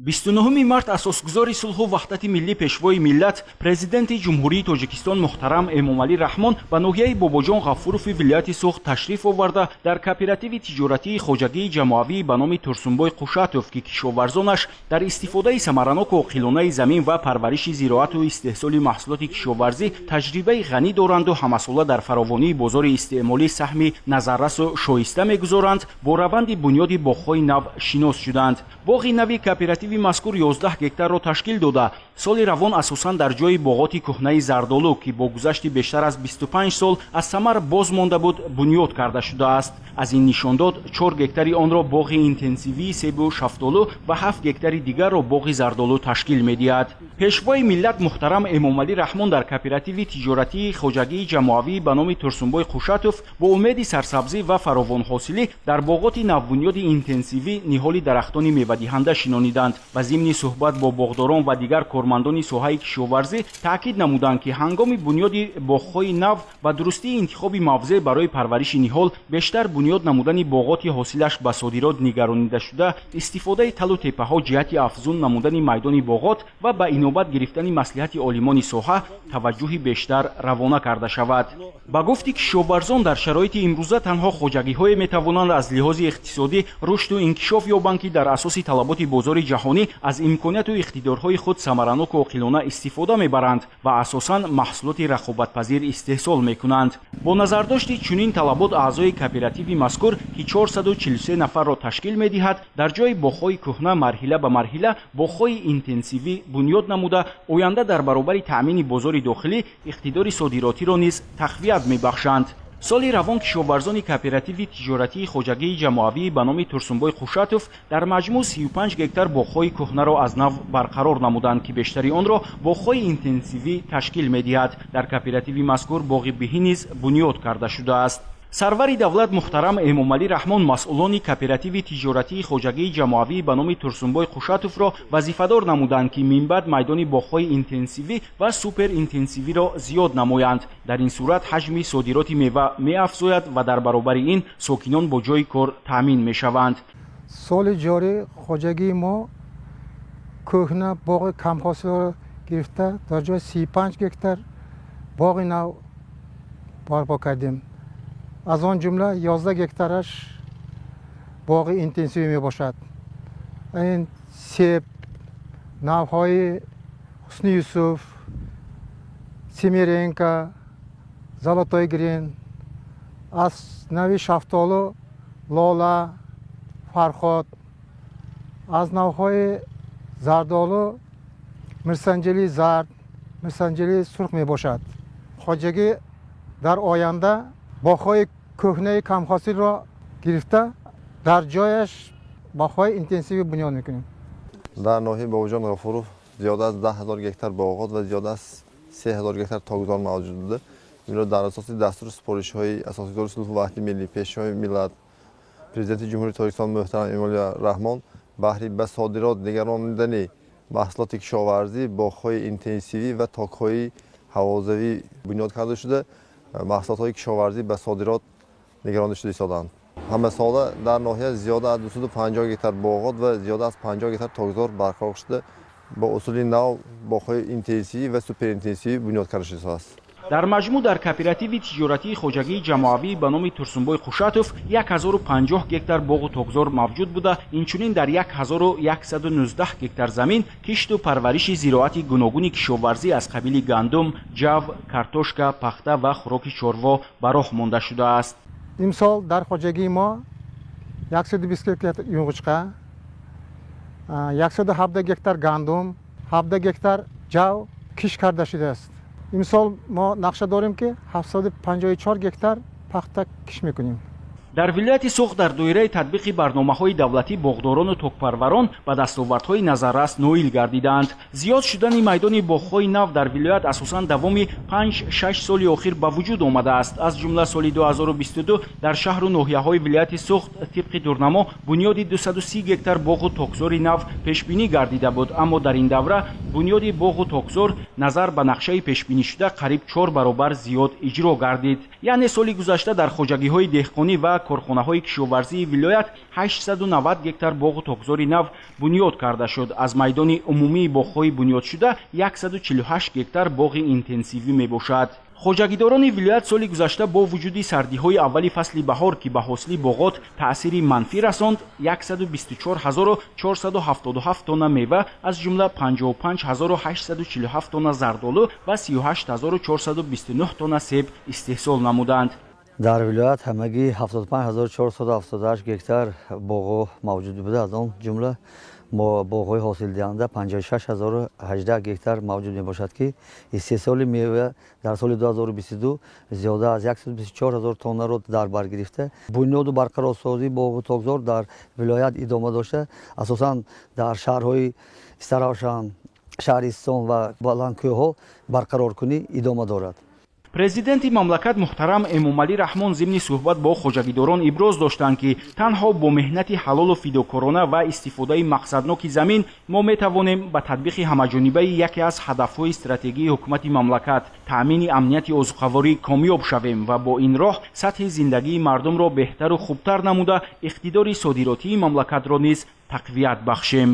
29 март асосгузори сулҳу ваҳдати миллӣ пешвои миллат президенти ҷумҳурии Тоҷикистон муҳтарам Эмомалӣ Раҳмон ба ноҳияи Бобоҷон Ғафурови вилояти Суғд ташриф оварда дар кооперативи тиҷоратии хоҷагии ҷамоавӣ ба номи Турсунбой Хушатов, ки кишоварзонаш дар истифодаи самараноку оқилонаи замин ва парвариши зироату истеҳсоли маҳсулоти кишоварзӣ таҷрибаи ғанӣ доранду ҳамасола дар фаровонии бозори истеъмолӣ саҳми назаррасу шоиста мегузоранд, бо раванди бунёди боғҳои нав шинос шуданд. боғи нави кооперативи мазкур 11 гектарро ташкил дода, соли равон асосан дар ҷои боғоти кӯҳнаи зардолу, ки бо гузашти бештар аз 25 сол аз самар боз монда буд, бунёд карда шудааст. аз ин нишондод 4 гектари онро боғи интенсивии себу шафтолу ва 7 гектари дигарро боғи зардолу ташкил медиҳад. пешвои миллат муҳтарам Эмомалӣ Раҳмон дар кооперативи тиҷоратии хоҷагии ҷамоавӣ ба номи Турсунбой Хушатов бо умеди сарсабзӣ ва фаровонҳосилӣ дар боғоти навбунёди интенсивӣ ниҳоли дарахтони мевадиҳанда шинониданд ва зимни суҳбат бо боғдорон ва дигар кормандони соҳаи кишоварзӣ таъкид намуданд, ки ҳангоми бунёди боғҳои нав ва дурустии интихоби мавзеъ барои парвариши ниҳол бештар бунёд намудани боғоти ҳосилаш ба содирот нигаронида шуда, истифодаи талу теппаҳо ҷиҳати афзун намудани майдони боғот ва ба инобат гирифтани маслиҳати олимони соҳа таваҷҷӯҳи бештар равона карда шавад. ба гуфти кишоварзон, дар шароити имрӯза танҳо хоҷагиҳое метавонанд аз лиҳози иқтисодӣ рушду инкишоф ёбанд, ки дар асоси талаботи бозори ҷаҳонӣ аз имконияту иқтидорҳои худ самараноку оқилона истифода мебаранд ва асосан маҳсулоти рақобатпазир истеҳсол мекунанд. бо назардошти чунин талабот аъзои кооперативи мазкур, ки 443 нафарро ташкил медиҳад, дар ҷои боғҳои кӯҳна марҳила ба марҳила боғҳои интенсивӣ бунёд намуда, оянда дар баробари таъмини бозори дохилӣ иқтидори содиротиро низ тақвият мебахшанд. соли равон кишоварзони кооперативи тиҷоратии хоҷагии ҷамоавӣ ба номи Турсунбой Хушатов дар маҷмӯъ 35 гектар боғҳои кӯҳнаро аз нав барқарор намуданд, ки бештари онро боғҳои интенсивӣ ташкил медиҳад. дар кооперативи мазкур боғи биҳӣ низ бунёд карда шудааст. сарвари давлат муҳтарам Эмомалӣ Раҳмон масъулони кооперативи тиҷоратии хоҷагии ҷамоавӣ ба номи Турсунбой Хушатовро вазифадор намуданд, ки минбаъд майдони боғҳои интенсивӣ ва суперинтенсивиро зиёд намоянд. дар ин сурат ҳаҷми содироти мева меафзояд ва дар баробари ин сокинон бо ҷои кор таъмин мешаванд. соли ҷорӣ хоҷагии мо кӯҳна боғи камҳосилро гирифта дар ҷои 35 гектар боғи нав барпо кардем. аз он ҷумла 11 гектараш боғи интенсивӣ мебошад. ин себ, навҳои Ҳусни Юсуф, Семиренко, Золотой Грин, аз нави шафтолу Лола, Фарход, аз навҳои зардолу мирсанҷили зард, мирсанҷили сурх мебошад. хоҷагӣ дар оянда боғҳои кӯҳнаи камҳосилро гирифта дар ҷояш боғҳои интенсивӣ бунёд мекунем. дар ноҳияи Бобоҷон Ғафуров зиёда аз 10 000 гектар боғот ва зиёда аз 3 000 гектар тогзор мавҷуд буда. инро дар асоси дастури супоришҳои асосигори сулҳу ваҳдати миллӣ, пешвои миллат, президенти ҷумҳурии Тоҷикистон муҳтарам Эмомалӣ Раҳмон баҳри ба содирот нигаронидани маҳсулоти кишоварзӣ, боғҳои интенсивӣ ва токҳои ҳавозавӣ бунёд карда шуда, маҳсулотҳои кишоварзӣ ба содирот нигаронида шуда истоданд. ҳамасола дар ноҳия зиёда аз 250 гектар боғот ва зиёда аз 50 гектар тогзор барқарор шуда, бо усули нав боғҳои интенсивӣ ва суперинтенсивӣ бунёд карда шудааст. дар маҷмӯъ дар кооперативи тиҷоратии хоҷагии ҷамоавӣ ба номи Турсунбой Хушатов 1050 гектар боғу тогзор мавҷуд буда, инчунин дар 1119 гектар замин кишту парвариши зироати гуногуни кишоварзӣ аз қабили гандум, ҷав, картошка, пахта ва хӯроки чорво ба роҳ монда шудааст. имсол дар хоҷагии мо 120 гектар юнғучқа, 117 гектар гандум, 17 гектар ҷав киш карда шудааст. имсол мо нақша дорем, ки 754 гектар пахта киш мекунем. дар вилояти Суғд дар доираи татбиқи барномаҳои давлатӣ боғдорону токпарварон ба дастовардҳои назаррас ноил гардиданд. зиёд шудани майдони боғҳои нав дар вилоят асосан давоми 5-6 соли охир ба вуҷуд омадааст. аз ҷумла соли 2022 дар шаҳру ноҳияҳои вилояти Суғд тибқи дурнамо бунёди 230 гектар боғу токзори нав пешбинӣ гардида буд, аммо дар ин давра бунёди боғу токзор назар ба нақшаи пешбинишуда қариб 4 баробар зиёд иҷро гардид. яъне соли гузашта дар хоҷагиҳои деҳқонӣ ва корхонаҳои кишоварзии вилоят 890 гектар боғу тогзори нав бунёд карда шуд. Аз майдони умумии боғҳои бунёдшуда 148 гектар боғи интенсивӣ мебошад. хоҷагидорони вилоят соли гузашта бо вуҷуди сардиҳои аввали фасли баҳор ки ба ҳосили боғот таъсири манфӣ расонд 124477 тонна мева аз ҷумла 55847 тонна зардолу ва 38429 тонна себ истеҳсол намуданд. дар вилоят ҳамагӣ 75478 гектар боғҳо мавҷуд буда, аз он ҷумла боғҳои ҳосилдиҳанда 56018 гектар мавҷуд мебошад ки истеҳсоли мева дар соли 2022 зиёда аз 124000 тоннаро дар бар гирифта, бунёду барқарорсозии боғу тогзор дар вилоят идома дошта, асосан дар шаҳрҳои Старовшан, Шаҳристон ва Баландкӯҳҳо барқароркунӣ идома дорад. Президенти мамлакат муҳтарам Эмомалӣ Раҳмон зимни суҳбат бо хоҷагидорон иброз доштанд ки танҳо бо меҳнати ҳалолу фидокорона ва истифодаи мақсадноки замин мо метавонем ба татбиқи ҳамаҷонибаи яке аз ҳадафҳои стратегии ҳукумати мамлакат таъмини амнияти озуқаворӣ комёб шавем ва бо ин роҳ сатҳи зиндагии мардумро беҳтару хубтар намуда иқтидори содиротии мамлакатро низ тақвият бахшем.